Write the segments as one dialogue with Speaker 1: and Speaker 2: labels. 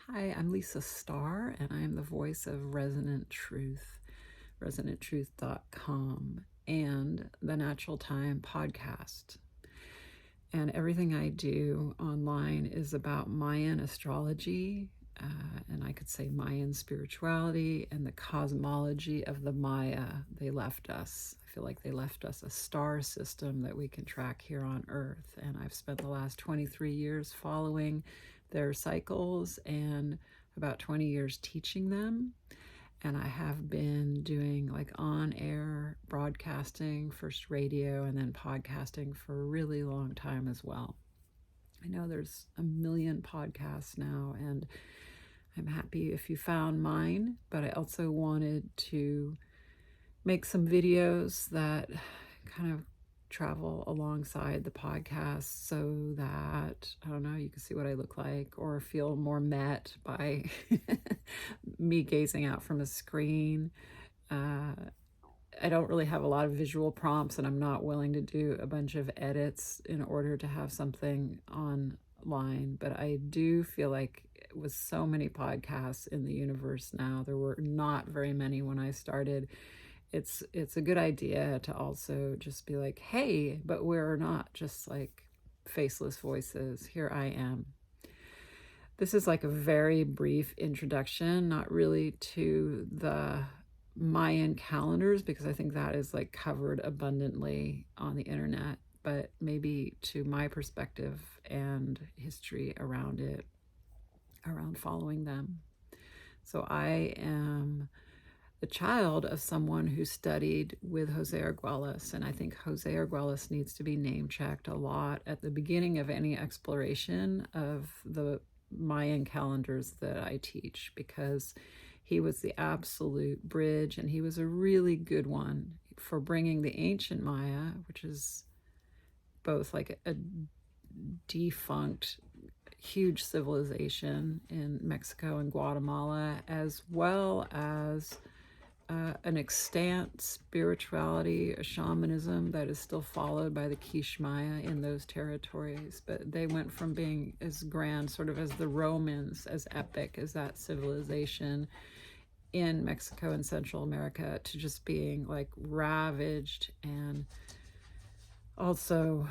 Speaker 1: Hi, I'm Lisa Starr, and I am the voice of Resonant Truth, resonanttruth.com, and the Natural Time podcast. And everything I do online is about Mayan astrology, and I could say Mayan spirituality and the cosmology of the Maya. They left us. I feel like they left us a star system that we can track here on Earth. And I've spent the last 23 years following their cycles and about 20 years teaching them. And I have been doing like on air broadcasting, first radio, and then podcasting for a really long time as well. I know there's a million podcasts now, and I'm happy if you found mine, but I also wanted to make some videos that kind of travel alongside the podcast so that, I don't know, you can see what I look like or feel more met by me gazing out from a screen. I don't really have a lot of visual prompts, and I'm not willing to do a bunch of edits in order to have something online, but I do feel like with so many podcasts in the universe now, there were not very many when I started. It's a good idea to also just be like, hey, but we're not just like faceless voices. Here I am. This is like a very brief introduction, not really to the Mayan calendars, because I think that is like covered abundantly on the internet, but maybe to my perspective and history around it, around following them. So I am the child of someone who studied with Jose Arguelles, and I think Jose Arguelles needs to be name checked a lot at the beginning of any exploration of the Mayan calendars that I teach, because he was the absolute bridge, and he was a really good one for bringing the ancient Maya, which is both like a defunct huge civilization in Mexico and Guatemala, as well as an extant spirituality, a shamanism that is still followed by the Quiche Maya in those territories. But they went from being as grand, sort of as the Romans, as epic as that civilization in Mexico and Central America, to just being like ravaged and also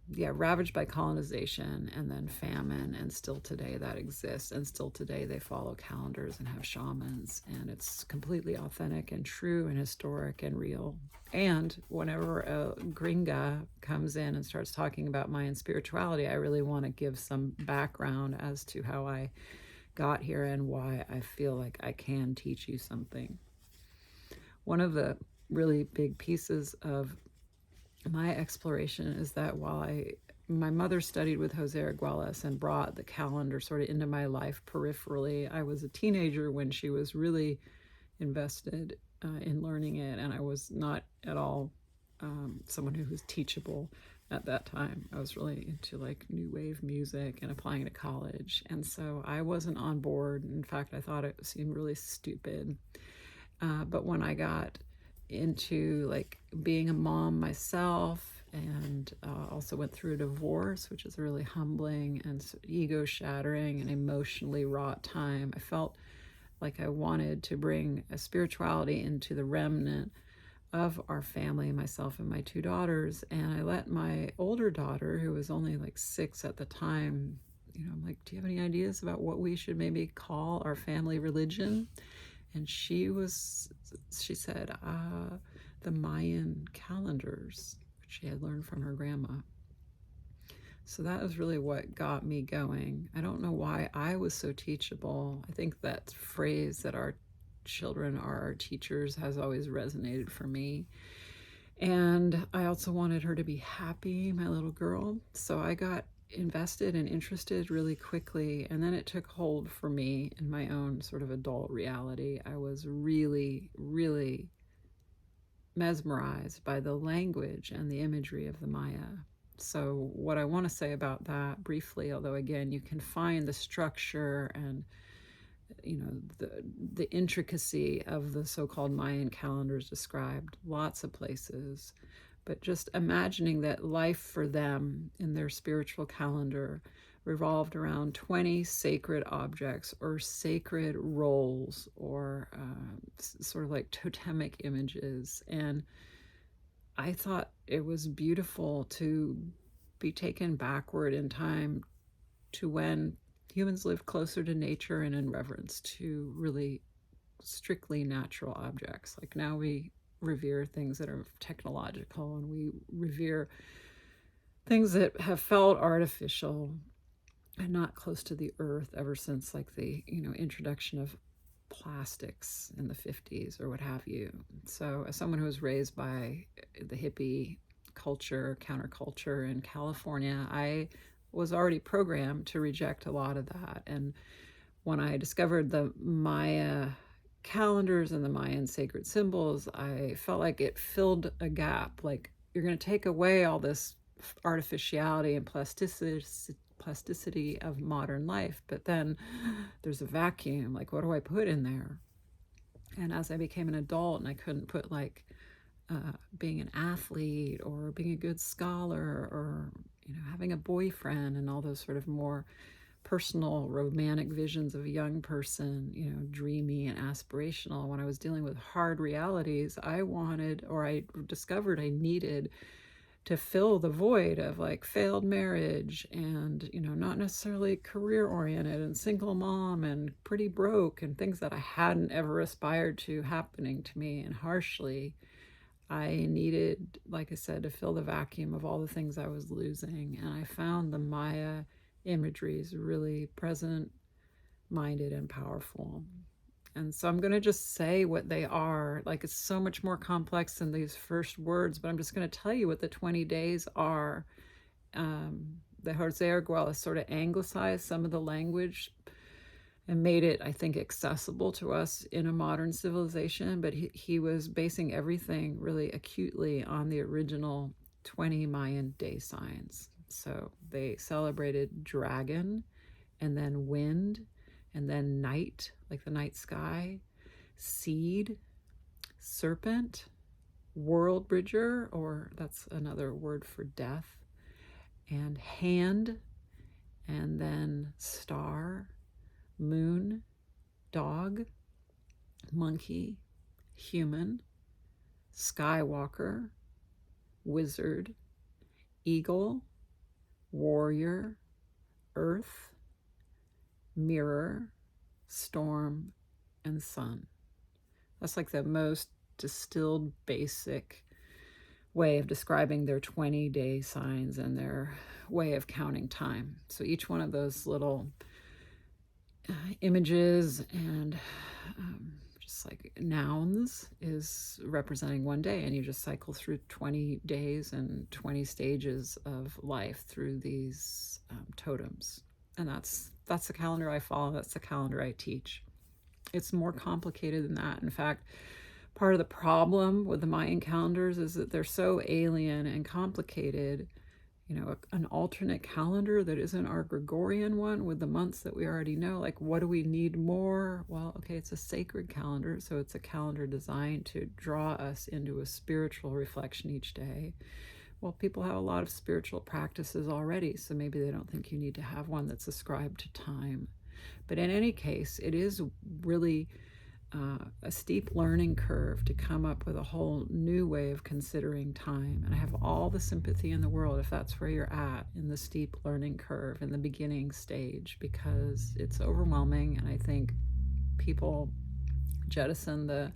Speaker 1: ravaged by colonization and then famine, and still today that exists, and still today they follow calendars and have shamans, and it's completely authentic and true and historic and real. And whenever a gringa comes in and starts talking about Mayan spirituality, I really want to give some background as to how I got here and why I feel like I can teach you something. One of the really big pieces of my exploration is that while my mother studied with Jose Arguelles and brought the calendar sort of into my life peripherally, I was a teenager when she was really invested in learning it, and I was not at all someone who was teachable at that time. I was really into like new wave music and applying to college, and so I wasn't on board. In fact, I thought it seemed really stupid. But when I got into like being a mom myself, and also went through a divorce, which is a really humbling and ego shattering and emotionally wrought time, I felt like I wanted to bring a spirituality into the remnant of our family, myself and my two daughters. And I let my older daughter, who was only like 6 at the time, I'm like, do you have any ideas about what we should maybe call our family religion? And she said, the Mayan calendars, which she had learned from her grandma. So that was really what got me going. I don't know why I was so teachable. I think that phrase that our children are our teachers has always resonated for me. And I also wanted her to be happy, my little girl. So I got invested and interested really quickly, and then it took hold for me in my own sort of adult reality. I was really, really mesmerized by the language and the imagery of the Maya. So what I want to say about that briefly, although again you can find the structure and the intricacy of the so-called Mayan calendars described lots of places, but just imagining that life for them in their spiritual calendar revolved around 20 sacred objects or sacred roles or sort of like totemic images. And I thought it was beautiful to be taken backward in time to when humans lived closer to nature and in reverence to really strictly natural objects. Like now we revere things that are technological, and we revere things that have felt artificial and not close to the earth ever since like the introduction of plastics in the 50s or what have you. So as someone who was raised by the hippie culture, counterculture in California, I was already programmed to reject a lot of that. And when I discovered the Maya calendars and the Mayan sacred symbols, I felt like it filled a gap. Like, you're going to take away all this artificiality and plasticity of modern life, but then there's a vacuum. Like, what do I put in there? And as I became an adult and I couldn't put like being an athlete or being a good scholar or having a boyfriend and all those sort of more personal romantic visions of a young person, dreamy and aspirational, when I was dealing with hard realities, I discovered I needed to fill the void of like failed marriage and not necessarily career oriented and single mom and pretty broke and things that I hadn't ever aspired to happening to me and harshly. I needed, like I said, to fill the vacuum of all the things I was losing. And I found the Maya imagery is really present, minded, and powerful. And so I'm going to just say what they are. Like, it's so much more complex than these first words, but I'm just going to tell you what the 20 days are. The Jose Arguelles sort of anglicized some of the language and made it, I think, accessible to us in a modern civilization, but he was basing everything really acutely on the original 20 Mayan day signs. So they celebrated dragon, and then wind, and then night, like the night sky, seed, serpent, world bridger, or that's another word for death, and hand, and then star, moon, dog, monkey, human, skywalker, wizard, eagle, warrior, earth, mirror, storm, and sun. That's like the most distilled, basic way of describing their 20-day signs and their way of counting time. So each one of those little images and just like nouns is representing one day, and you just cycle through 20 days and 20 stages of life through these totems. And that's the calendar I follow. That's the calendar I teach. It's more complicated than that. In fact, part of the problem with the Mayan calendars is that they're so alien and complicated. An alternate calendar that isn't our Gregorian one with the months that we already know. Like, what do we need more? Well, okay, it's a sacred calendar, so it's a calendar designed to draw us into a spiritual reflection each day. Well, people have a lot of spiritual practices already, so maybe they don't think you need to have one that's ascribed to time. But in any case, it is really a steep learning curve to come up with a whole new way of considering time. And I have all the sympathy in the world if that's where you're at in the steep learning curve in the beginning stage, because it's overwhelming. And I think people jettison the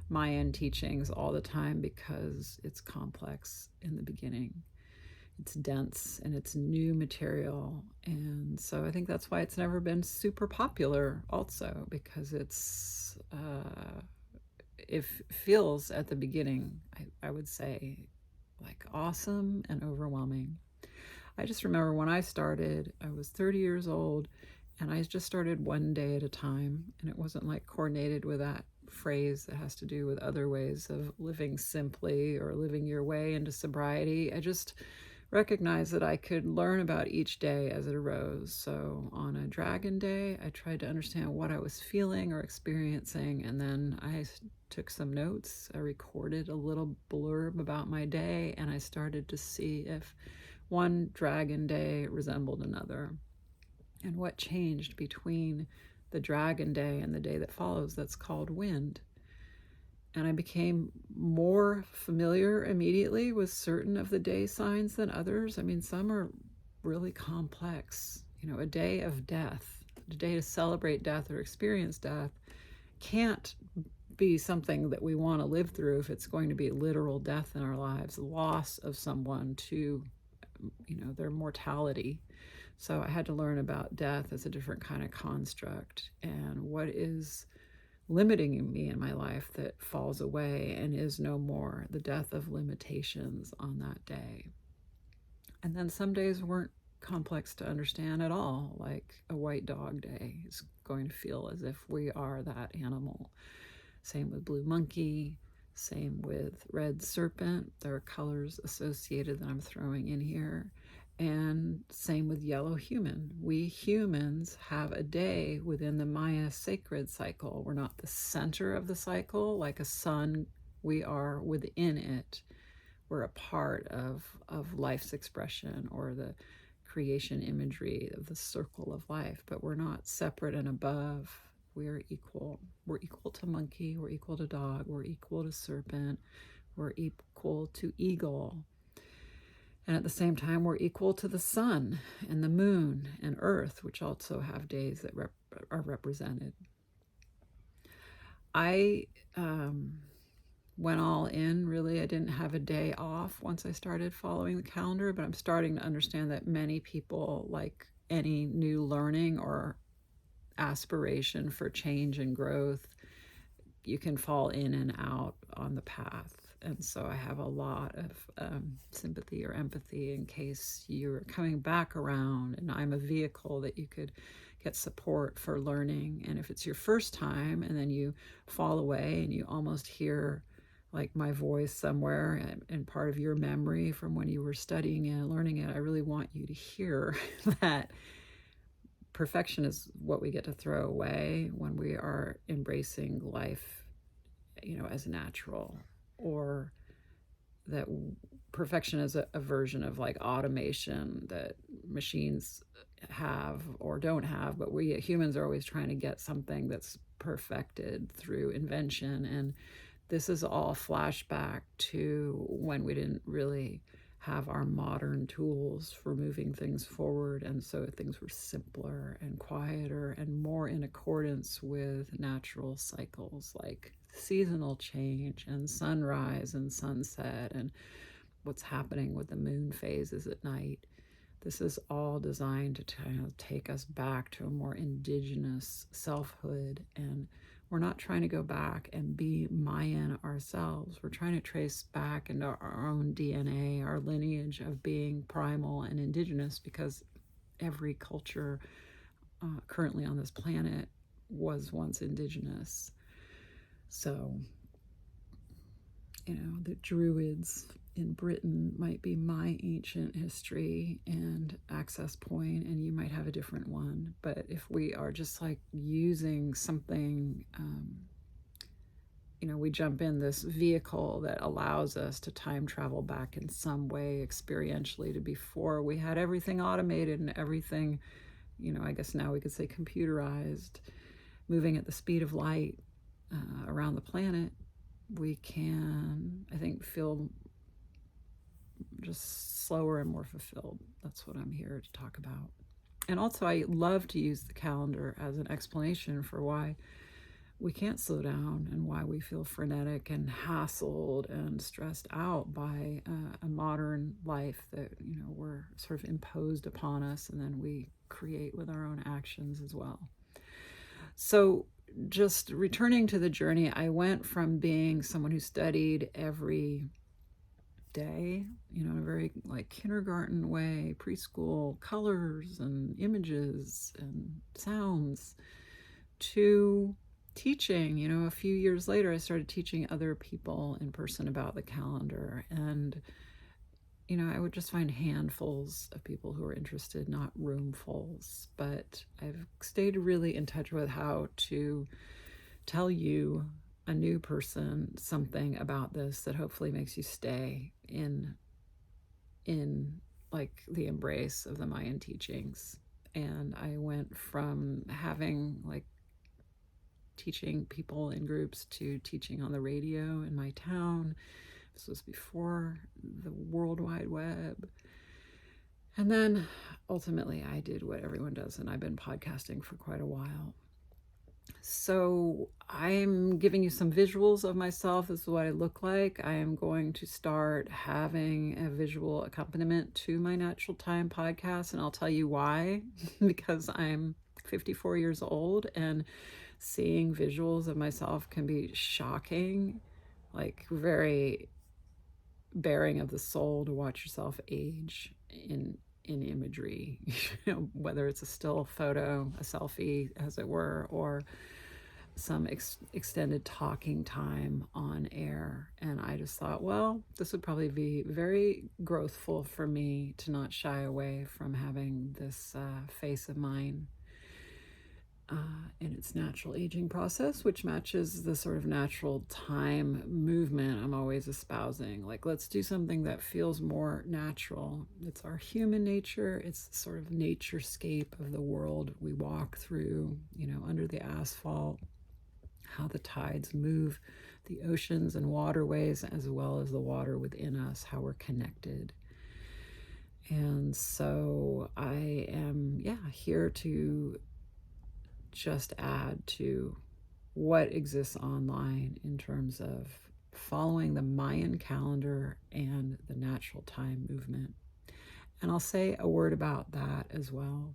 Speaker 1: Mayan teachings all the time because it's complex in the beginning. It's dense and it's new material. And so I think that's why it's never been super popular also, because it feels at the beginning, I would say, like awesome and overwhelming. I just remember when I started, I was 30 years old, and I just started one day at a time. And it wasn't like coordinated with that phrase that has to do with other ways of living simply or living your way into sobriety. I just recognized that I could learn about each day as it arose. So on a dragon day, I tried to understand what I was feeling or experiencing, and then I took some notes. I recorded a little blurb about my day, and I started to see if one dragon day resembled another. and what changed between the dragon day and the day that follows that's called wind. And I became more familiar immediately with certain of the day signs than others. I mean, some are really complex. A day of death, a day to celebrate death or experience death, can't be something that we want to live through if it's going to be literal death in our lives, loss of someone to, their mortality. So I had to learn about death as a different kind of construct and what is limiting me in my life that falls away and is no more, the death of limitations on that day. And then some days weren't complex to understand at all, like a white dog day is going to feel as if we are that animal. Same with blue monkey, same with red serpent. There are colors associated that I'm throwing in here. And same with yellow human. We humans have a day within the Maya sacred cycle. We're not the center of the cycle like a sun. We are within it. We're a part of life's expression or the creation imagery of the circle of life, but we're not separate and above. We are equal. We're equal to monkey. We're equal to dog. We're equal to serpent. We're equal to eagle. And at the same time, we're equal to the sun and the moon and earth, which also have days that are represented. I went all in, really. I didn't have a day off once I started following the calendar, but I'm starting to understand that many people, like any new learning or aspiration for change and growth, you can fall in and out on the path. And so I have a lot of sympathy or empathy in case you're coming back around, and I'm a vehicle that you could get support for learning. And if it's your first time and then you fall away and you almost hear like my voice somewhere and part of your memory from when you were studying it and learning it, I really want you to hear that perfection is what we get to throw away when we are embracing life, as natural, or that perfection is a version of like automation that machines have or don't have, but we humans are always trying to get something that's perfected through invention. And this is all flashback to when we didn't really have our modern tools for moving things forward, and so things were simpler and quieter and more in accordance with natural cycles like seasonal change and sunrise and sunset and what's happening with the moon phases at night. This is all designed to kind of take us back to a more indigenous selfhood, and we're not trying to go back and be Mayan ourselves. We're trying to trace back into our own DNA, our lineage of being primal and indigenous, because every culture currently on this planet was once indigenous. So, the Druids in Britain might be my ancient history and access point, and you might have a different one. But if we are just like using something, we jump in this vehicle that allows us to time travel back in some way experientially to before we had everything automated and everything, I guess now we could say computerized, moving at the speed of light around the planet. We can, I think, feel just slower and more fulfilled. That's what I'm here to talk about. And also, I love to use the calendar as an explanation for why we can't slow down and why we feel frenetic and hassled and stressed out by a modern life that, we're sort of imposed upon us, and then we create with our own actions as well. So just returning to the journey, I went from being someone who studied every day, in a very like kindergarten way, preschool, colors and images and sounds, to teaching. A few years later, I started teaching other people in person about the calendar. And, I would just find handfuls of people who are interested, not roomfuls. But I've stayed really in touch with how to tell you, a new person, something about this that hopefully makes you stay in like the embrace of the Mayan teachings. And I went from having like teaching people in groups to teaching on the radio in my town. This was before the World Wide Web. And then ultimately I did what everyone does, and I've been podcasting for quite a while. So I'm giving you some visuals of myself. This is what I look like. I am going to start having a visual accompaniment to my Natural Time podcast, and I'll tell you why. Because I'm 54 years old, and seeing visuals of myself can be shocking, like very bearing of the soul to watch yourself age in imagery, whether it's a still photo, a selfie, as it were, or some extended talking time on air. And I just thought, well, this would probably be very growthful for me to not shy away from having this face of mine in its natural aging process, which matches the sort of natural time movement I'm always espousing. Like, let's do something that feels more natural. It's our human nature. It's the sort of naturescape of the world we walk through, under the asphalt, how the tides move the oceans and waterways, as well as the water within us, how we're connected. And so I am, here to just add to what exists online in terms of following the Mayan calendar and the natural time movement. And I'll say a word about that as well.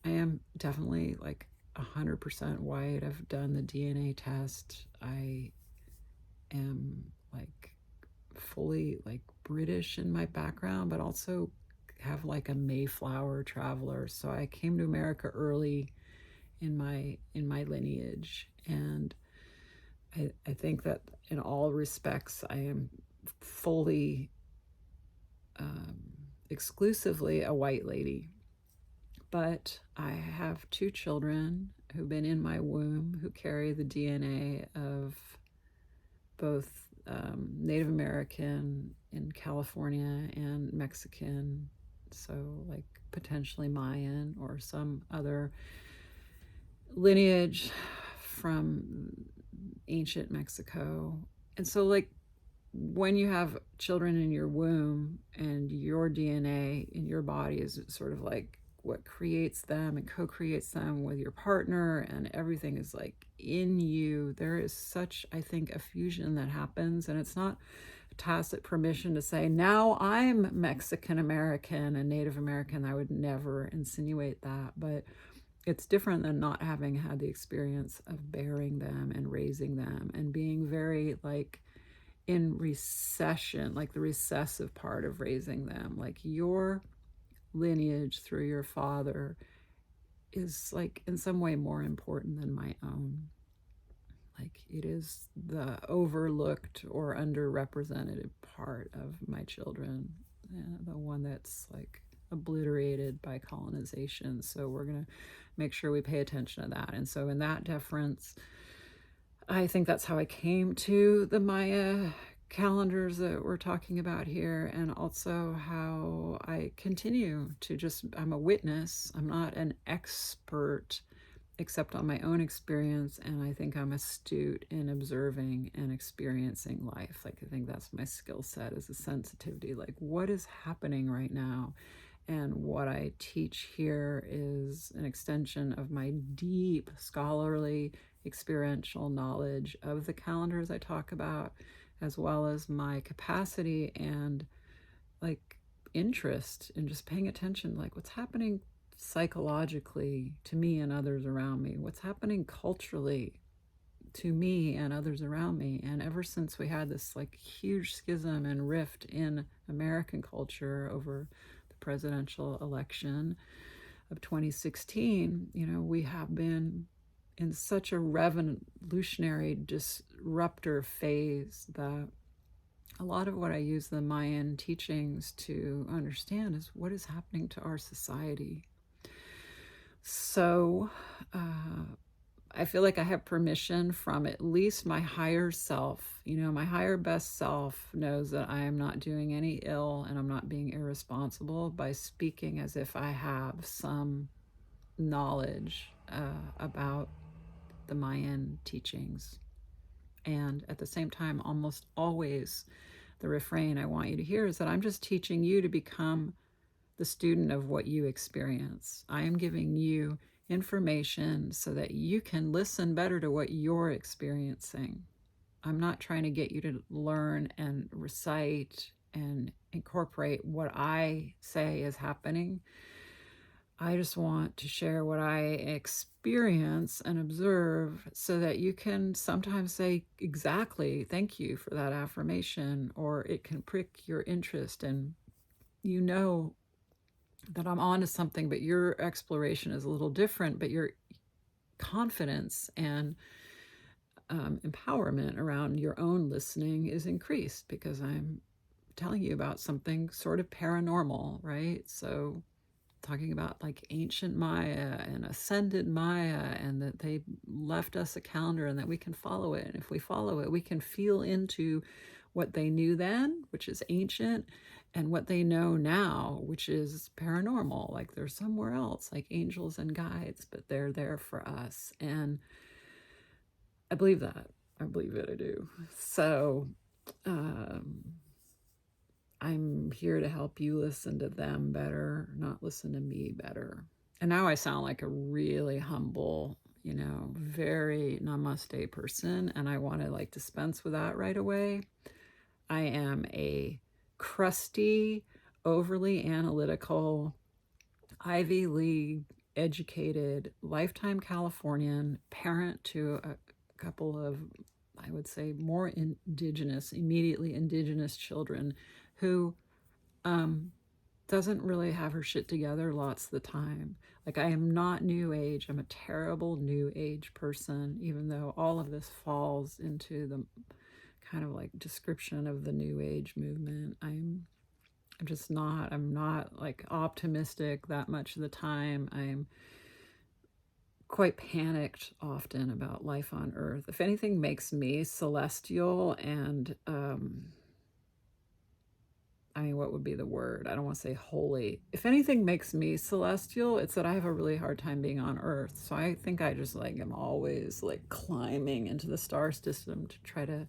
Speaker 1: I am definitely like 100% white. I've done the DNA test. I am like fully like British in my background, but also have like a Mayflower traveler. So I came to America early in my lineage, and I think that in all respects I am fully exclusively a white lady. But I have 2 children who've been in my womb who carry the DNA of both Native American in California and Mexican, so like potentially Mayan or some other lineage from ancient Mexico. And so like when you have children in your womb and your DNA in your body is sort of like what creates them and co-creates them with your partner, and everything is like in you, there is such, I think, a fusion that happens. And it's not tacit permission to say, now I'm Mexican American and Native American. I would never insinuate that, but it's different than not having had the experience of bearing them and raising them and being very like in recession, like the recessive part of raising them. Like your lineage through your father is like in some way more important than my own. Like it is the overlooked or underrepresented part of my children, the one that's like obliterated by colonization. So we're going to make sure we pay attention to that. And so in that deference, I think that's how I came to the Maya calendars that we're talking about here, and also how I continue to just, I'm a witness. I'm not an expert except on my own experience, and I think I'm astute in observing and experiencing life. Like I think that's my skill set, is a sensitivity, like what is happening right now. And what I teach here is an extension of my deep scholarly experiential knowledge of the calendars I talk about, as well as my capacity and like interest in just paying attention, like what's happening psychologically to me and others around me, what's happening culturally to me and others around me. And ever since we had this like huge schism and rift in American culture over the presidential election of 2016, we have been in such a revolutionary disruptor phase that a lot of what I use the Mayan teachings to understand is what is happening to our society. So I feel like I have permission from at least my higher self. My higher best self knows that I am not doing any ill and I'm not being irresponsible by speaking as if I have some knowledge about the Mayan teachings. And at the same time, almost always the refrain I want you to hear is that I'm just teaching you to become the student of what you experience. I am giving you information so that you can listen better to what you're experiencing. I'm not trying to get you to learn and recite and incorporate what I say is happening. I just want to share what I experience and observe so that you can sometimes say, exactly, thank you for that affirmation, or it can prick your interest and you know that I'm onto something, but your exploration is a little different, but your confidence and empowerment around your own listening is increased because I'm telling you about something sort of paranormal, right? So talking about like ancient Maya and ascended Maya, and that they left us a calendar and that we can follow it. And if we follow it, we can feel into what they knew then, which is ancient, and what they know now, which is paranormal. Like they're somewhere else, like angels and guides, but they're there for us. And I believe that. I believe it. I do. So, um, I'm here to help you listen to them better, not listen to me better. And now I sound like a really humble, very namaste person. And I want to like dispense with that right away. I am a crusty, overly analytical, Ivy League educated, lifetime Californian, parent to a couple of, I would say, more immediately indigenous children who doesn't really have her shit together lots of the time. Like, I am not new age. I'm a terrible new age person, even though all of this falls into the kind of like description of the new age movement. I'm not like optimistic that much of the time. I'm quite panicked often about life on Earth. If anything makes me celestial and, what would be the word? I don't want to say holy. If anything makes me celestial, it's that I have a really hard time being on Earth. So I think I just like am always like climbing into the star system to try to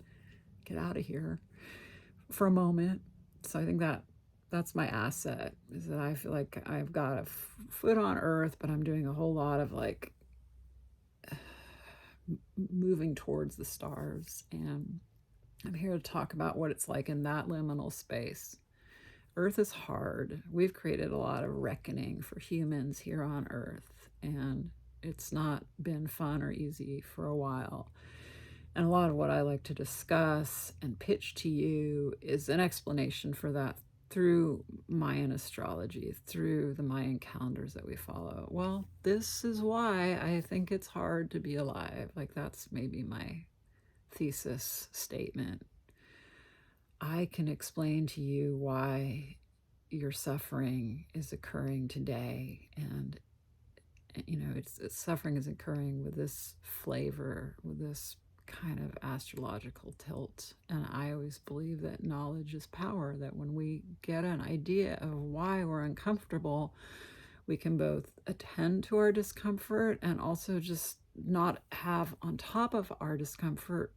Speaker 1: get out of here for a moment. So I think that's my asset, is that I feel like I've got a foot on Earth, but I'm doing a whole lot of like moving towards the stars. And I'm here to talk about what it's like in that liminal space. Earth is hard. We've created a lot of reckoning for humans here on Earth, and it's not been fun or easy for a while. And a lot of what I like to discuss and pitch to you is an explanation for that through Mayan astrology, through the Mayan calendars that we follow. Well, this is why I think it's hard to be alive. Like, that's maybe my thesis statement. I can explain to you why your suffering is occurring today, and it's suffering is occurring with this flavor, with this kind of astrological tilt. And I always believe that knowledge is power, that when we get an idea of why we're uncomfortable, we can both attend to our discomfort and also just not have on top of our discomfort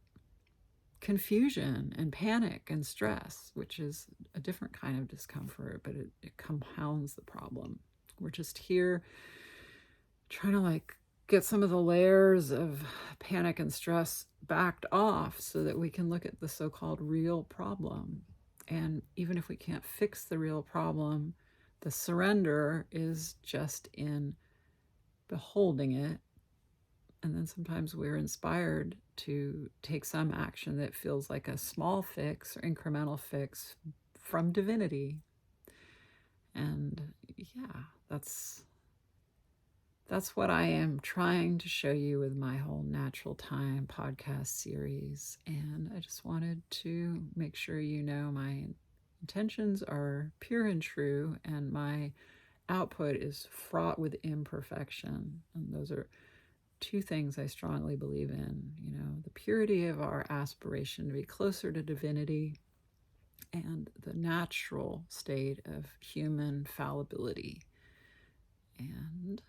Speaker 1: confusion and panic and stress, which is a different kind of discomfort, but it compounds the problem. We're just here trying to like get some of the layers of panic and stress backed off so that we can look at the so-called real problem. And even if we can't fix the real problem, the surrender is just in beholding it. And then sometimes we're inspired to take some action that feels like a small fix or incremental fix from divinity. And yeah, that's what I am trying to show you with my whole Natural Time podcast series. And I just wanted to make sure you know my intentions are pure and true, and my output is fraught with imperfection. And those are two things I strongly believe in, the purity of our aspiration to be closer to divinity and the natural state of human fallibility. And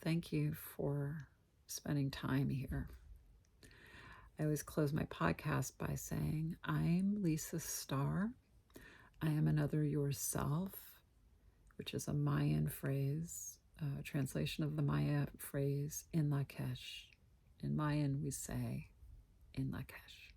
Speaker 1: thank you for spending time here. I always close my podcast by saying, I'm Lisa Starr. I am another yourself, which is a Mayan phrase, a translation of the Maya phrase, in Lakesh. In Mayan, we say, in Lakesh.